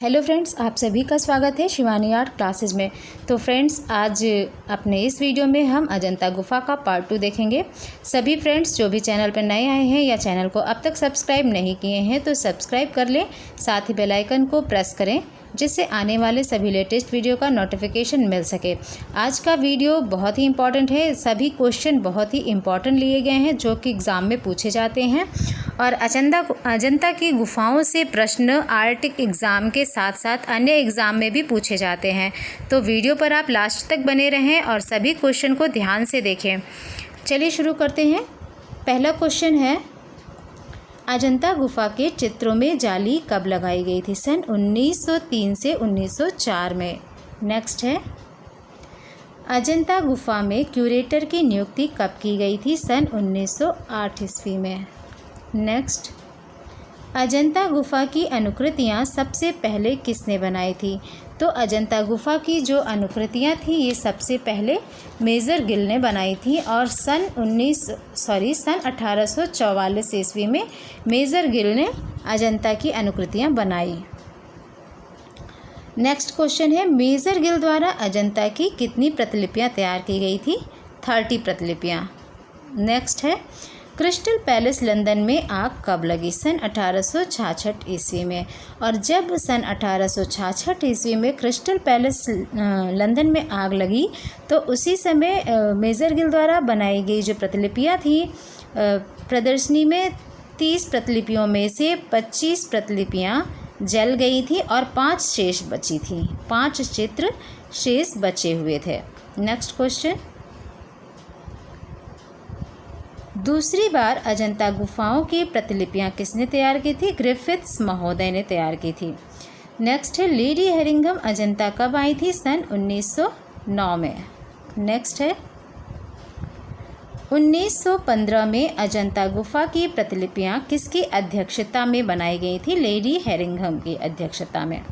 Hello friends, आप सभी का स्वागत है शिवानी आर्ट क्लासेस में। तो फ्रेंड्स, आज अपने इस वीडियो में हम अजंता गुफा का पार्ट 2 देखेंगे। सभी फ्रेंड्स जो भी चैनल पर नए आए हैं या चैनल को अब तक सब्सक्राइब नहीं किए हैं तो सब्सक्राइब कर लें, साथ ही बेल आइकन को प्रेस करें जिससे आने वाले सभी लेटेस्ट वीडियो का नोटिफिकेशन मिल सके। आज का वीडियो बहुत ही इम्पॉर्टेंट है। सभी क्वेश्चन बहुत ही इम्पॉर्टेंट लिए गए हैं जो कि एग्ज़ाम में पूछे जाते हैं और अजंता की गुफाओं से प्रश्न आर्टिक एग्ज़ाम के साथ साथ अन्य एग्ज़ाम में भी पूछे जाते हैं। तो वीडियो पर आप लास्ट तक बने रहें और सभी क्वेश्चन को ध्यान से देखें। चलिए शुरू करते हैं। पहला क्वेश्चन है, अजंता गुफा के चित्रों में जाली कब लगाई गई थी? सन 1903 से 1904 में। नेक्स्ट है, अजंता गुफा में क्यूरेटर की नियुक्ति कब की गई थी? सन 1908 ईस्वी में। नेक्स्ट, अजंता गुफा की अनुकृतियाँ सबसे पहले किसने बनाई थी? तो अजंता गुफा की जो अनुकृतियाँ थी ये सबसे पहले मेजर गिल ने बनाई थी और सन 1844 ईस्वी में मेजर गिल ने अजंता की अनुकृतियाँ बनाई। नेक्स्ट क्वेश्चन है, मेजर गिल द्वारा अजंता की कितनी प्रतिलिपियाँ तैयार की गई थी? 30 प्रतिलिपियाँ। नेक्स्ट है, क्रिस्टल पैलेस लंदन में आग कब लगी? सन 1866 ईस्वी में। और जब सन 1866 ईस्वी में क्रिस्टल पैलेस लंदन में आग लगी तो उसी समय मेजर गिल द्वारा बनाई गई जो प्रतिलिपियाँ थी प्रदर्शनी में 30 प्रतिलिपियों में से 25 प्रतिलिपियाँ जल गई थी और 5 शेष बची थी। 5 चित्र शेष बचे हुए थे। नेक्स्ट क्वेश्चन, दूसरी बार अजंता गुफाओं की प्रतिलिपियाँ किसने तैयार की थी? ग्रिफिथ्स महोदय ने तैयार की थी। नेक्स्ट है, लेडी हेरिंघम अजंता कब आई थी? सन 1909 में। नेक्स्ट है, 1915 में अजंता गुफा की प्रतिलिपियाँ किसकी अध्यक्षता में बनाई गई थी? लेडी हेरिंघम की अध्यक्षता में।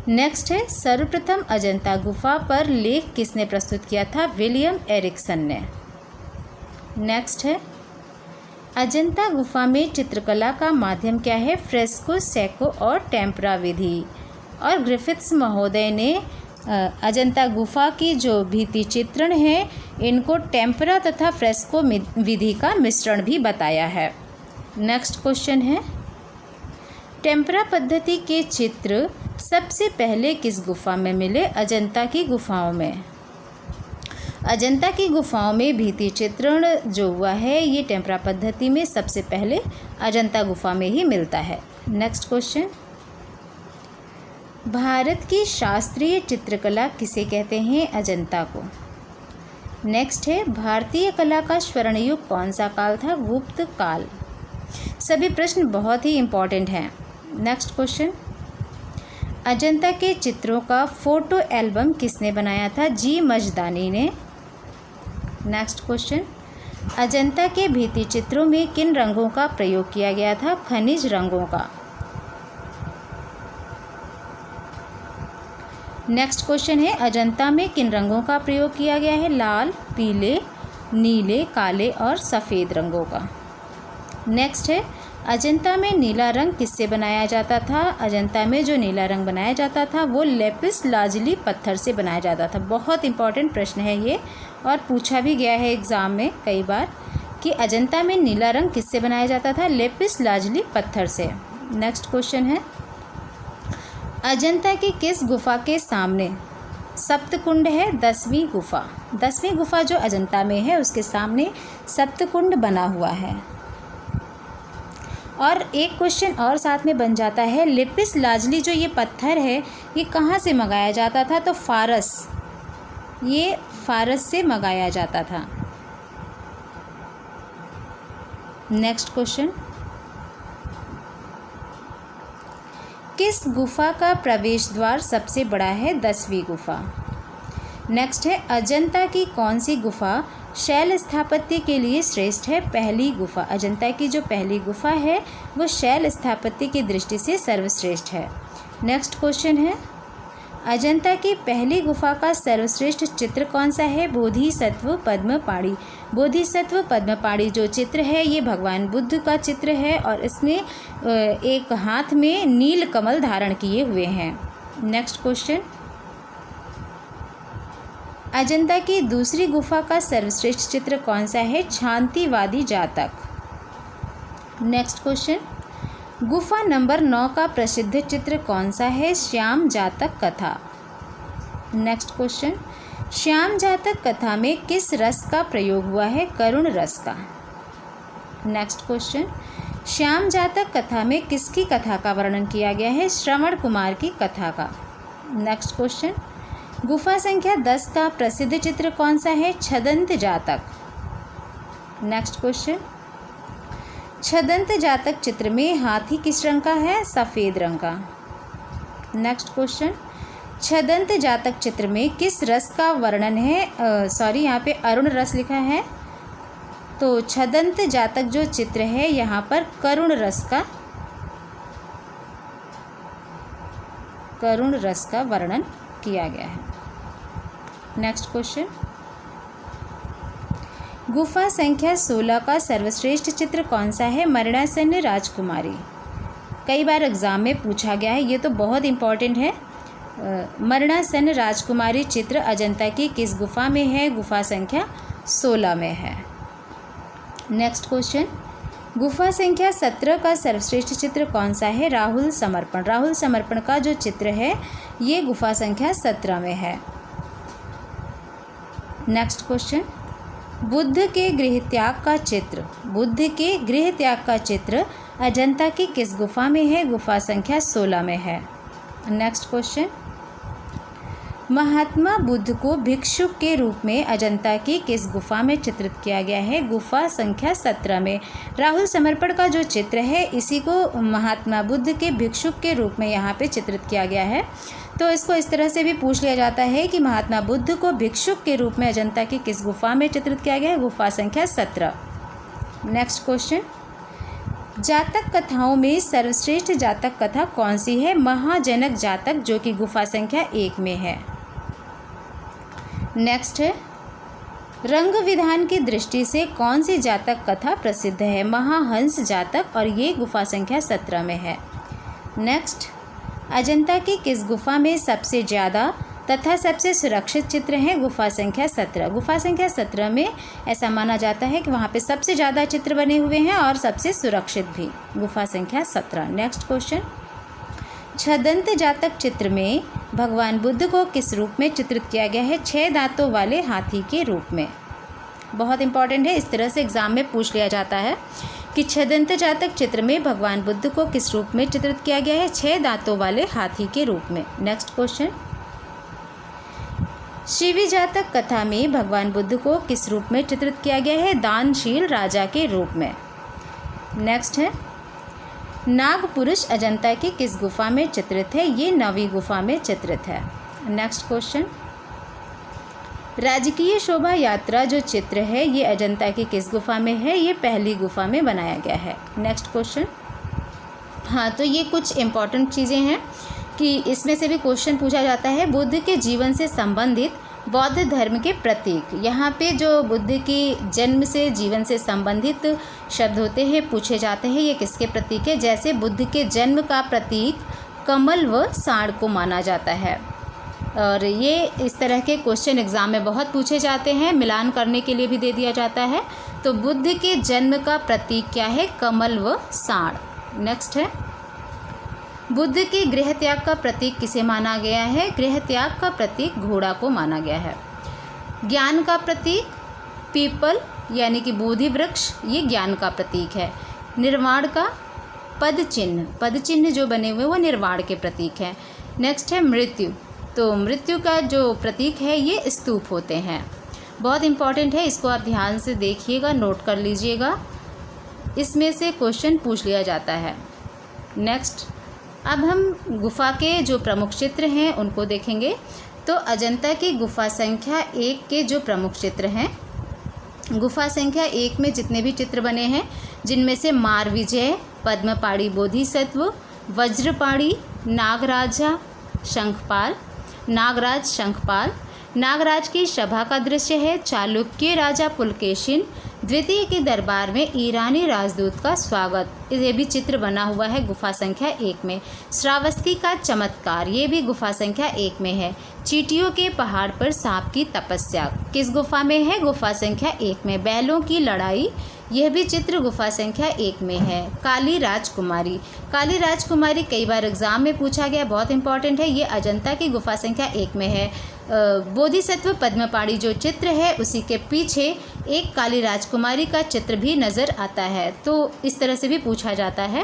नेक्स्ट है, सर्वप्रथम अजंता गुफा पर लेख किसने प्रस्तुत किया था? विलियम एरिक्सन ने। नेक्स्ट है, अजंता गुफा में चित्रकला का माध्यम क्या है? फ्रेस्को, सेको और टेम्परा विधि। और ग्रिफिथ्स महोदय ने अजंता गुफा की जो भित्ति चित्रण है इनको टेम्परा तथा फ्रेस्को विधि का मिश्रण भी बताया है। नेक्स्ट क्वेश्चन है, टेम्परा पद्धति के चित्र सबसे पहले किस गुफा में मिले? अजंता की गुफाओं में। अजंता की गुफाओं में भित्ति चित्रण जो हुआ है ये टेम्परा पद्धति में सबसे पहले अजंता गुफा में ही मिलता है। नेक्स्ट क्वेश्चन, भारत की शास्त्रीय चित्रकला किसे कहते हैं? अजंता को। नेक्स्ट है, भारतीय कला का स्वर्ण युग कौन सा काल था? गुप्त काल। सभी प्रश्न बहुत ही इम्पॉर्टेंट हैं। नेक्स्ट क्वेश्चन, अजंता के चित्रों का फोटो एल्बम किसने बनाया था? जी मजदानी ने। नेक्स्ट क्वेश्चन, अजंता के भित्ति चित्रों में किन रंगों का प्रयोग किया गया था? खनिज रंगों का। नेक्स्ट क्वेश्चन है, अजंता में किन रंगों का प्रयोग किया गया है? लाल, पीले, नीले, काले और सफ़ेद रंगों का। नेक्स्ट है, अजंता में नीला रंग किससे बनाया जाता था? अजंता में जो नीला रंग बनाया जाता था वो लेपिस लाजुली पत्थर से बनाया जाता था। बहुत इंपॉर्टेंट प्रश्न है ये और पूछा भी गया है एग्ज़ाम में कई बार कि अजंता में नीला रंग किससे बनाया जाता था? लेपिस लाजुली पत्थर से। नेक्स्ट क्वेश्चन है, अजंता की किस गुफा के सामने सप्तकुंड है? 10वीं गुफा। 10वीं गुफा जो अजंता में है उसके सामने सप्तकुंड बना हुआ है। और एक क्वेश्चन और साथ में बन जाता है, लेपिस लाजुली जो ये पत्थर है ये कहाँ से मंगाया जाता था? तो फारस, ये फारस से मंगाया जाता था। नेक्स्ट क्वेश्चन, किस गुफा का प्रवेश द्वार सबसे बड़ा है? 10वीं गुफा। नेक्स्ट है, अजंता की कौन सी गुफा शैल स्थापत्य के लिए श्रेष्ठ है? पहली गुफा। अजंता की जो पहली गुफा है वो शैल स्थापत्य की दृष्टि से सर्वश्रेष्ठ है। नेक्स्ट क्वेश्चन है, अजंता की पहली गुफा का सर्वश्रेष्ठ चित्र कौन सा है? बोधिसत्व पद्मपाणि। बोधिसत्व पद्मपाणि जो चित्र है ये भगवान बुद्ध का चित्र है और इसमें एक हाथ में नील कमल धारण किए हुए हैं। नेक्स्ट क्वेश्चन, अजंता की दूसरी गुफा का सर्वश्रेष्ठ चित्र कौन सा है? शांतिवादी जातक। नेक्स्ट क्वेश्चन, गुफा नंबर 9 का प्रसिद्ध चित्र कौन सा है? श्याम जातक कथा। नेक्स्ट क्वेश्चन, श्याम जातक कथा में किस रस का प्रयोग हुआ है? करुण रस का। नेक्स्ट क्वेश्चन, श्याम जातक कथा में किसकी कथा का वर्णन किया गया है? श्रवण कुमार की कथा का। नेक्स्ट क्वेश्चन, गुफा संख्या 10 का प्रसिद्ध चित्र कौन सा है? छदंत जातक। नेक्स्ट क्वेश्चन, छदंत जातक चित्र में हाथी किस रंग का है? सफ़ेद रंग का। नेक्स्ट क्वेश्चन, छदंत जातक चित्र में किस रस का वर्णन है? यहाँ पे अरुण रस लिखा है, तो छदंत जातक जो चित्र है यहाँ पर करुण रस का वर्णन किया गया है। नेक्स्ट क्वेश्चन, गुफा संख्या 16 का सर्वश्रेष्ठ चित्र कौन सा है? मरणासन्न राजकुमारी। कई बार एग्जाम में पूछा गया है, ये तो बहुत इम्पॉर्टेंट है। मरणासन्न राजकुमारी चित्र अजंता की किस गुफा में है? गुफा संख्या 16 में है। नेक्स्ट क्वेश्चन, गुफा संख्या 17 का सर्वश्रेष्ठ चित्र कौन सा है? राहुल समर्पण। राहुल समर्पण का जो चित्र है ये गुफा संख्या 17 में है। नेक्स्ट क्वेश्चन, बुद्ध के गृह त्याग का चित्र अजंता की किस गुफा में है? गुफा संख्या 16 में है। नेक्स्ट क्वेश्चन, महात्मा बुद्ध को भिक्षुक के रूप में अजंता की किस गुफा में चित्रित किया गया है? गुफा संख्या 17 में। राहुल समर्पण का जो चित्र है इसी को महात्मा बुद्ध के भिक्षुक के रूप में यहाँ पे चित्रित किया गया है। तो इसको इस तरह से भी पूछ लिया जाता है कि महात्मा बुद्ध को भिक्षुक के रूप में अजंता की किस गुफा में चित्रित किया गया है? गुफा संख्या 17। नेक्स्ट क्वेश्चन, जातक कथाओं में सर्वश्रेष्ठ जातक कथा कौन सी है? महाजनक जातक, जो कि गुफा संख्या 1 में है। नेक्स्ट है, रंग विधान की दृष्टि से कौन सी जातक कथा प्रसिद्ध है? महाहंस जातक, और ये गुफा संख्या 17 में है। नेक्स्ट, अजंता की किस गुफा में सबसे ज़्यादा तथा सबसे सुरक्षित चित्र हैं? गुफा संख्या 17। गुफा संख्या 17 में ऐसा माना जाता है कि वहाँ पे सबसे ज़्यादा चित्र बने हुए हैं और सबसे सुरक्षित भी। गुफा संख्या 17। नेक्स्ट क्वेश्चन, छदंत जातक चित्र में भगवान बुद्ध को किस रूप में चित्रित किया गया है? 6 दांतों वाले हाथी के रूप में। बहुत इंपॉर्टेंट है, इस तरह से एग्जाम में पूछ लिया जाता है कि छदंत जातक चित्र में भगवान बुद्ध को किस रूप में चित्रित किया गया है? 6 दांतों वाले हाथी के रूप में। नेक्स्ट क्वेश्चन, शिवी जातक कथा में भगवान बुद्ध को किस रूप में चित्रित किया गया है? दानशील राजा के रूप में। नेक्स्ट है, नाग पुरुष अजंता की किस गुफा में चित्रित है? ये 9वीं गुफा में चित्रित है। नेक्स्ट क्वेश्चन, राजकीय शोभा यात्रा जो चित्र है ये अजंता की किस गुफा में है? ये पहली गुफा में बनाया गया है। नेक्स्ट क्वेश्चन, हाँ तो ये कुछ इम्पॉर्टेंट चीज़ें हैं कि इसमें से भी क्वेश्चन पूछा जाता है। बुद्ध के जीवन से संबंधित बौद्ध धर्म के प्रतीक, यहाँ पे जो बुद्ध की जन्म से जीवन से संबंधित शब्द होते हैं पूछे जाते हैं, ये किसके प्रतीक है? जैसे बुद्ध के जन्म का प्रतीक कमल व सांड को माना जाता है, और ये इस तरह के क्वेश्चन एग्ज़ाम में बहुत पूछे जाते हैं, मिलान करने के लिए भी दे दिया जाता है। तो बुद्ध के जन्म का प्रतीक क्या है? कमल व सांड। नेक्स्ट है, बुद्ध के गृह त्याग का प्रतीक किसे माना गया है? गृह त्याग का प्रतीक घोड़ा को माना गया है। ज्ञान का प्रतीक पीपल यानी कि बोधि वृक्ष, ये ज्ञान का प्रतीक है। निर्वाण का पद चिन्ह जो बने हुए वो निर्वाण के प्रतीक हैं। नेक्स्ट है मृत्यु, तो मृत्यु का जो प्रतीक है ये स्तूप होते हैं। बहुत इंपॉर्टेंट है, इसको आप ध्यान से देखिएगा, नोट कर लीजिएगा, इसमें से क्वेश्चन पूछ लिया जाता है। नेक्स्ट, अब हम गुफा के जो प्रमुख चित्र हैं उनको देखेंगे। तो अजंता की गुफा संख्या 1 के जो प्रमुख चित्र हैं, गुफा संख्या 1 में जितने भी चित्र बने हैं जिनमें से मारविजय, पद्मपाणी बोधिसत्व, वज्रपाणी, नागराज शंखपाल, नागराज की सभा का दृश्य है, चालुक्य राजा पुलकेशिन, द्वितीय के दरबार में ईरानी राजदूत का स्वागत, ये भी चित्र बना हुआ है गुफा संख्या 1 में। श्रावस्ती का चमत्कार, ये भी गुफा संख्या 1 में है। चींटियों के पहाड़ पर सांप की तपस्या, किस गुफा में है? गुफा संख्या 1 में। बैलों की लड़ाई, यह भी चित्र गुफा संख्या 1 में है। काली राजकुमारी, काली राजकुमारी कई बार एग्जाम में पूछा गया, बहुत इंपॉर्टेंट है। ये अजंता की गुफा संख्या 1 में है। बोधिसत्व पद्मपाणि जो चित्र है उसी के पीछे एक काली राजकुमारी का चित्र भी नज़र आता है। तो इस तरह से भी पूछा जाता है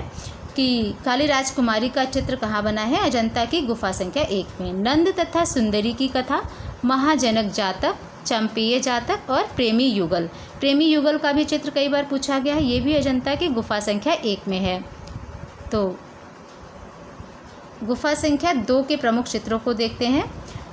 कि काली राजकुमारी का चित्र कहाँ बना है? अजंता की गुफा संख्या 1 में। नंद तथा सुंदरी की कथा, महाजनक जातक, चंपेय जातक और प्रेमी युगल, प्रेमी युगल का भी चित्र कई बार पूछा गया है। ये भी अजंता की गुफा संख्या 1 में है। तो गुफा संख्या 2 के प्रमुख चित्रों को देखते हैं।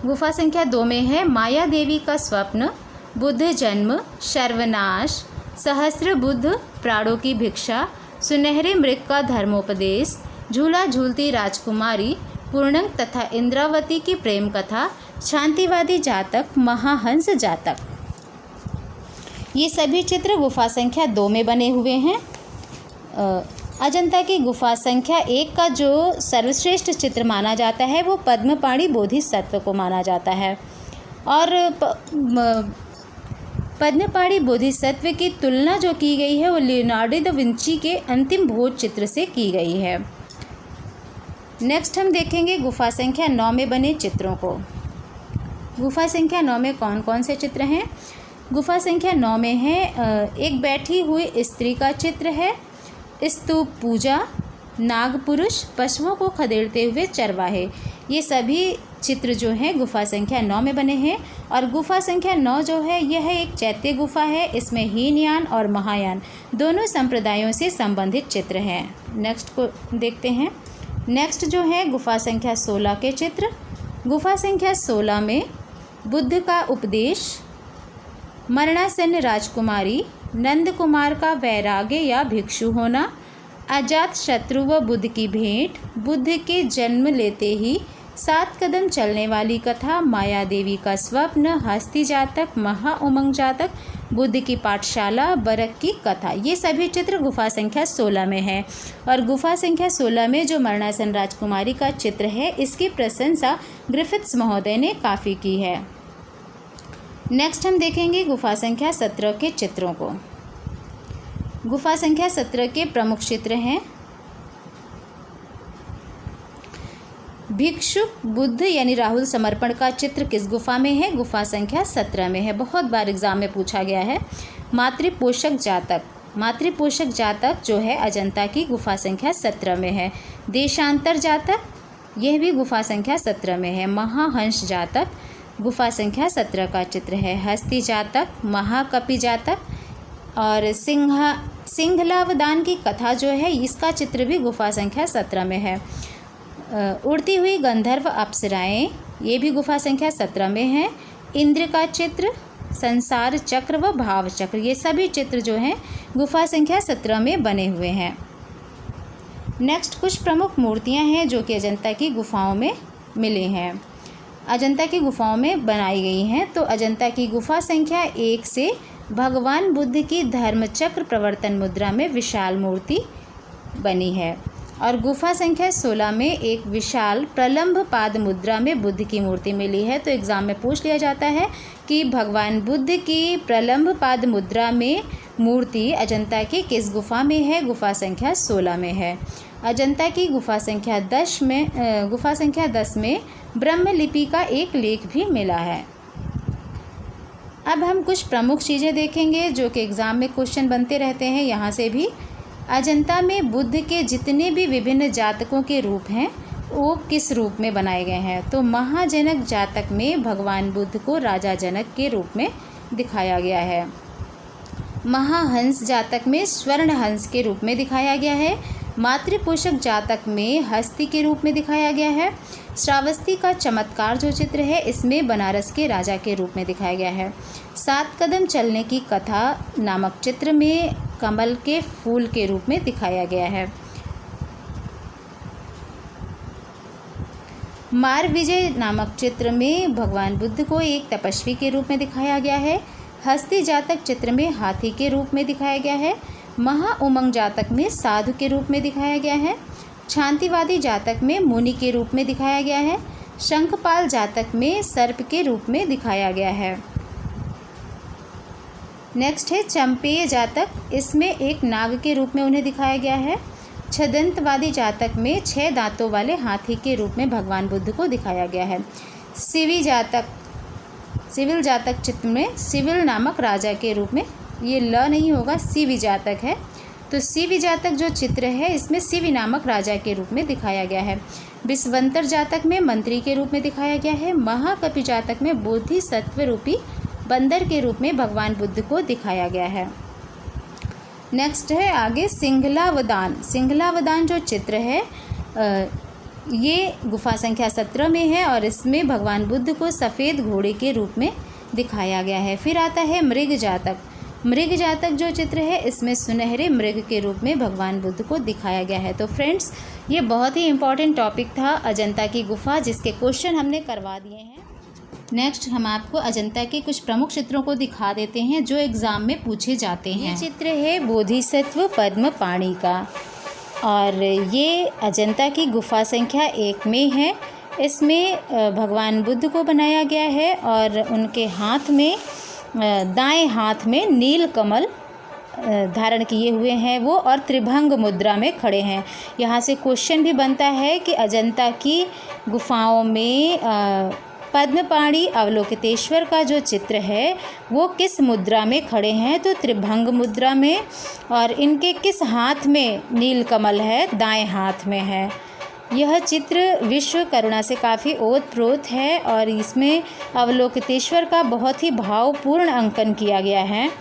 गुफा संख्या 2 में है माया देवी का स्वप्न, बुद्ध जन्म, सर्वनाश, सहस्त्र बुद्ध प्राणों की भिक्षा, सुनहरे मृग का धर्मोपदेश, झूला झूलती राजकुमारी, पूर्णंग तथा इंद्रावती की प्रेम कथा, शांतिवादी जातक, महाहंस जातक। ये सभी चित्र गुफा संख्या 2 में बने हुए हैं। अजंता की गुफा संख्या 1 का जो सर्वश्रेष्ठ चित्र माना जाता है वो पद्मपाणि बोधिसत्व को माना जाता है। और पद्मपाणि बोधिसत्व की तुलना जो की गई है वो लियोनार्डो दा विंची के अंतिम भोज चित्र से की गई है। नेक्स्ट हम देखेंगे गुफा संख्या 9 में बने चित्रों को। गुफा संख्या 9 में कौन कौन से चित्र हैं? गुफा संख्या 9 में है एक बैठी हुई स्त्री का चित्र है, स्तूप पूजा, नागपुरुष, पशुओं को खदेड़ते हुए चरवाहे। ये सभी चित्र जो हैं गुफा संख्या 9 में बने हैं। और गुफा संख्या 9 जो है यह एक चैत्य गुफा है। इसमें हीनयान और महायान दोनों संप्रदायों से संबंधित चित्र हैं। नेक्स्ट को देखते हैं। नेक्स्ट जो है गुफा संख्या 16 के चित्र। गुफा संख्या 16 में बुद्ध का उपदेश, मरणासन्न राजकुमारी, नंद कुमार का वैराग्य या भिक्षु होना, अजात शत्रु व बुद्ध की भेंट, बुद्ध के जन्म लेते ही 7 कदम चलने वाली कथा, माया देवी का स्वप्न, हस्ती जातक, महा उमंग जातक, बुद्ध की पाठशाला, बरक की कथा। ये सभी चित्र गुफा संख्या 16 में है। और गुफा संख्या 16 में जो मरणासन्न राजकुमारी का चित्र है इसकी प्रशंसा ग्रिफिथ्स महोदय ने काफ़ी की है। नेक्स्ट हम देखेंगे गुफा संख्या 17 के चित्रों को। गुफा संख्या 17 के प्रमुख चित्र हैं भिक्षुक बुद्ध यानी राहुल समर्पण का चित्र किस गुफा में है? गुफा संख्या 17 में है। बहुत बार एग्जाम में पूछा गया है। मातृपोषक जातक, मातृपोषक जातक जो है अजंता की गुफा संख्या 17 में है। देशांतर जातक, यह भी गुफा संख्या 17 में है। महाहंस जातक गुफा संख्या 17 का चित्र है। हस्ती जातक, महाकपि जातक और सिंघलावदान की कथा जो है इसका चित्र भी गुफा संख्या 17 में है। उड़ती हुई गंधर्व अप्सराएं, ये भी गुफा संख्या 17 में है। इंद्र का चित्र, संसार चक्र व भाव चक्र, ये सभी चित्र जो हैं गुफा संख्या 17 में बने हुए हैं। नेक्स्ट कुछ प्रमुख मूर्तियां हैं जो कि अजंता की गुफाओं में मिली हैं, अजंता की गुफाओं में बनाई गई हैं। तो अजंता की गुफा संख्या 1 से भगवान बुद्ध की धर्मचक्र प्रवर्तन मुद्रा में विशाल मूर्ति बनी है। और गुफा संख्या 16 में एक विशाल प्रलंब पाद मुद्रा में बुद्ध की मूर्ति मिली है। तो एग्ज़ाम में पूछ लिया जाता है कि भगवान बुद्ध की प्रलंब पाद मुद्रा में मूर्ति अजंता की किस गुफा में है? गुफा संख्या 16 में है। अजंता की गुफा संख्या 10 में ब्रह्मलिपि का एक लेख भी मिला है। अब हम कुछ प्रमुख चीज़ें देखेंगे जो कि एग्ज़ाम में क्वेश्चन बनते रहते हैं। यहाँ से भी अजंता में बुद्ध के जितने भी विभिन्न जातकों के रूप हैं वो किस रूप में बनाए गए हैं? तो महाजनक जातक में भगवान बुद्ध को राजा जनक के रूप में दिखाया गया है। महाहंस जातक में स्वर्ण हंस के रूप में दिखाया गया है। मातृपोषक जातक में हस्ती के रूप में दिखाया गया है। श्रावस्ती का चमत्कार जो चित्र है इसमें बनारस के राजा के रूप में दिखाया गया है। 7 कदम चलने की कथा नामक चित्र में कमल के फूल के रूप में दिखाया गया है। मार विजय नामक चित्र में भगवान बुद्ध को एक तपस्वी के रूप में दिखाया गया है। हस्ती जातक चित्र में हाथी के रूप में दिखाया गया है। महा उमंग जातक में साधु के रूप में दिखाया गया है। शांतिवादी जातक में मुनि के रूप में दिखाया गया है। शंखपाल जातक में सर्प के रूप में दिखाया गया है। नेक्स्ट है चंपेय जातक, इसमें एक नाग के रूप में उन्हें दिखाया गया है। छदंतवादी जातक में 6 दांतों वाले हाथी के रूप में भगवान बुद्ध को दिखाया गया है। सिविल जातक चित्र में सिविल नामक राजा के रूप में, ये ल नहीं होगा, सिवि जातक है, तो सिवि जातक जो चित्र है इसमें सिवि नामक राजा के रूप में दिखाया गया है। विश्वंतर जातक में मंत्री के रूप में दिखाया गया है। महाकपि जातक में बोधिसत्व रूपी बंदर के रूप में भगवान बुद्ध को दिखाया गया है। नेक्स्ट है आगे सिंघलावदान जो चित्र है ये गुफा संख्या 17 में है और इसमें भगवान बुद्ध को सफ़ेद घोड़े के रूप में दिखाया गया है। फिर आता है मृग जातक जो चित्र है इसमें सुनहरे मृग के रूप में भगवान बुद्ध को दिखाया गया है। तो फ्रेंड्स, ये बहुत ही इम्पॉर्टेंट टॉपिक था अजंता की गुफा, जिसके क्वेश्चन हमने करवा दिए हैं। नेक्स्ट हम आपको अजंता के कुछ प्रमुख चित्रों को दिखा देते हैं जो एग्ज़ाम में पूछे जाते हैं। ये चित्र है बोधिसत्व पद्म पाणि का और ये अजंता की गुफा संख्या 1 में है। इसमें भगवान बुद्ध को बनाया गया है और उनके हाथ में, दाएं हाथ में नील कमल धारण किए हुए हैं वो, और त्रिभंग मुद्रा में खड़े हैं। यहाँ से क्वेश्चन भी बनता है कि अजंता की गुफाओं में पद्मपाणि अवलोकितेश्वर का जो चित्र है वो किस मुद्रा में खड़े हैं, तो त्रिभंग मुद्रा में, और इनके किस हाथ में नील कमल है, दाएं हाथ में है। यह चित्र विश्व करुणा से काफ़ी ओतप्रोत है और इसमें अवलोकितेश्वर का बहुत ही भावपूर्ण अंकन किया गया है।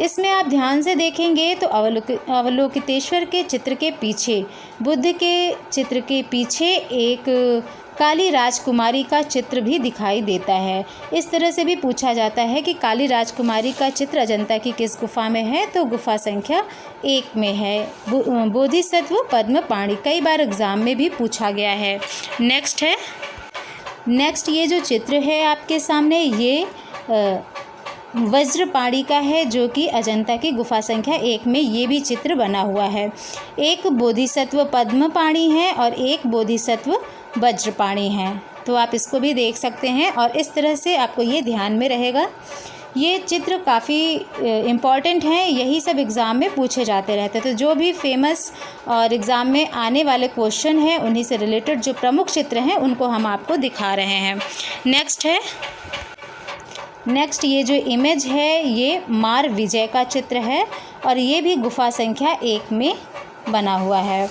इसमें आप ध्यान से देखेंगे तो अवलोकितेश्वर के चित्र के पीछे, बुद्ध के चित्र के पीछे एक काली राजकुमारी का चित्र भी दिखाई देता है। इस तरह से भी पूछा जाता है कि काली राजकुमारी का चित्र अजंता की किस गुफा में है, तो गुफा संख्या 1 में है। बोधिसत्व पद्म पाणि कई बार एग्ज़ाम में भी पूछा गया है। नेक्स्ट ये जो चित्र है आपके सामने, ये वज्रपाणि का है जो कि अजंता की गुफा संख्या 1 में ये भी चित्र बना हुआ है। एक बोधिसत्व पद्म पाणि है और एक बोधिसत्व वज्रपाणि है, तो आप इसको भी देख सकते हैं और इस तरह से आपको ये ध्यान में रहेगा। ये चित्र काफ़ी इम्पॉर्टेंट हैं, यही सब एग्ज़ाम में पूछे जाते रहते हैं। तो जो भी फेमस और एग्ज़ाम में आने वाले क्वेश्चन हैं उन्हीं से रिलेटेड जो प्रमुख चित्र हैं उनको हम आपको दिखा रहे हैं। नेक्स्ट ये जो इमेज है ये मार विजय का चित्र है और ये भी गुफा संख्या 1 में बना हुआ है।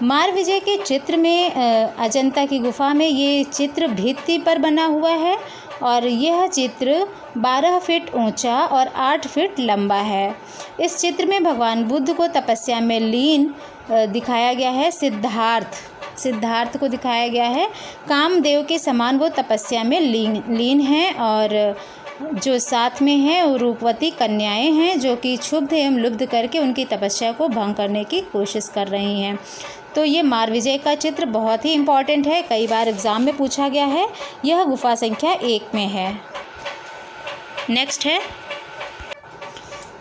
मार विजय के चित्र में अजंता की गुफा में ये चित्र भित्ति पर बना हुआ है और यह चित्र 12 फीट ऊंचा और 8 फीट लंबा है। इस चित्र में भगवान बुद्ध को तपस्या में लीन दिखाया गया है। सिद्धार्थ को दिखाया गया है। कामदेव के समान वो तपस्या में लीन हैं और जो साथ में हैं वो रूपवती कन्याएं हैं जो कि क्षुब्ध एवं लुब्ध करके उनकी तपस्या को भंग करने की कोशिश कर रही हैं। तो ये मार विजय का चित्र बहुत ही इम्पॉर्टेंट है, कई बार एग्ज़ाम में पूछा गया है। यह गुफा संख्या 1 में है।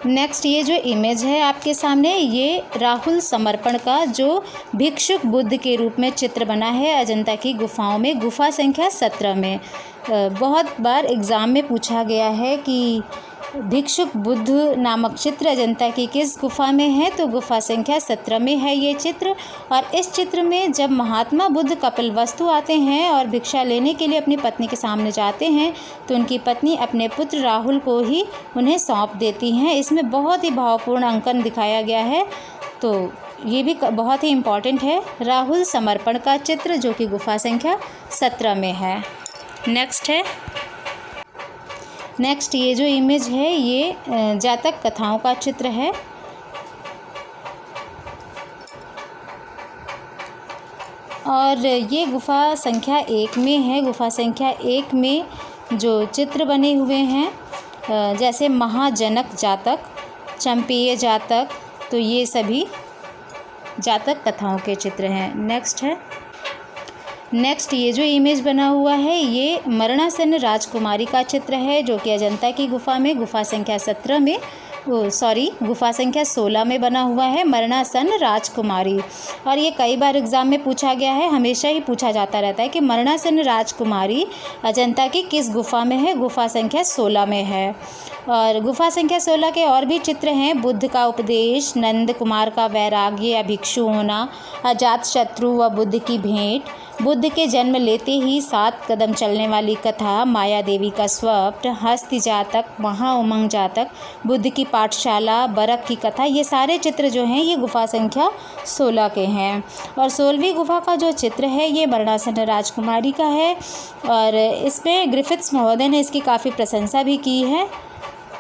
नेक्स्ट ये जो इमेज है आपके सामने, ये राहुल समर्पण का जो भिक्षुक बुद्ध के रूप में चित्र बना है अजंता की गुफाओं में, गुफा संख्या 17 में। बहुत बार एग्ज़ाम में पूछा गया है कि भिक्षुक बुद्ध नामक चित्र अजंता की किस गुफा में है, तो गुफा संख्या 17 में है ये चित्र। और इस चित्र में जब महात्मा बुद्ध कपिलवस्तु आते हैं और भिक्षा लेने के लिए अपनी पत्नी के सामने जाते हैं तो उनकी पत्नी अपने पुत्र राहुल को ही उन्हें सौंप देती हैं। इसमें बहुत ही भावपूर्ण अंकन दिखाया गया है, तो ये भी बहुत ही इम्पॉर्टेंट है। राहुल समर्पण का चित्र जो कि गुफा संख्या 17 में है। नेक्स्ट ये जो इमेज है ये जातक कथाओं का चित्र है और ये गुफा संख्या 1 में है। गुफा संख्या 1 में जो चित्र बने हुए हैं जैसे महाजनक जातक, चंपेय जातक, तो ये सभी जातक कथाओं के चित्र हैं। नेक्स्ट ये जो इमेज बना हुआ है ये मरणासन्न राजकुमारी का चित्र है, जो कि अजंता की गुफा में गुफा संख्या 17 में गुफा संख्या 16 में बना हुआ है, मरणासन्न राजकुमारी। और ये कई बार एग्जाम में पूछा गया है, हमेशा ही पूछा जाता रहता है कि मरणासन्न राजकुमारी अजंता की किस गुफा में है, गुफा संख्या 16 में है। और गुफा संख्या 16 के और भी चित्र हैं, बुद्ध का उपदेश, नंद कुमार का वैराग्य या भिक्षु होना, अजात शत्रु व बुद्ध की भेंट, बुद्ध के जन्म लेते ही 7 कदम चलने वाली कथा, माया देवी का स्वप्न, हस्ति जातक, महाउमंग जातक, बुद्ध की पाठशाला, बरक की कथा, ये सारे चित्र जो हैं ये गुफा संख्या 16 के हैं। और 16वीं गुफा का जो चित्र है ये मरणासन्न राजकुमारी का है, और इसमें ग्रिफिथ्स महोदय ने इसकी काफ़ी प्रशंसा भी की है,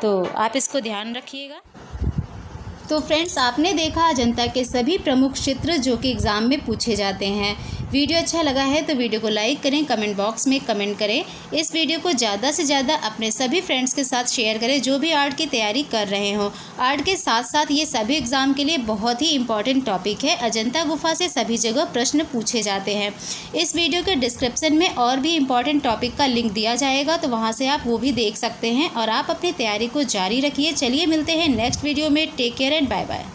तो आप इसको ध्यान रखिएगा। तो फ्रेंड्स, आपने देखा अजंता के सभी प्रमुख चित्र जो कि एग्ज़ाम में पूछे जाते हैं। वीडियो अच्छा लगा है तो वीडियो को लाइक करें, कमेंट बॉक्स में कमेंट करें। इस वीडियो को ज़्यादा से ज़्यादा अपने सभी फ्रेंड्स के साथ शेयर करें जो भी आर्ट की तैयारी कर रहे हों। आर्ट के साथ साथ ये सभी एग्ज़ाम के लिए बहुत ही इंपॉर्टेंट टॉपिक है। अजंता गुफा से सभी जगह प्रश्न पूछे जाते हैं। इस वीडियो के डिस्क्रिप्शन में और भी इंपॉर्टेंट टॉपिक का लिंक दिया जाएगा, तो वहाँ से आप वो भी देख सकते हैं। और आप अपनी तैयारी को जारी रखिए। चलिए मिलते हैं नेक्स्ट वीडियो में। Take care and bye bye.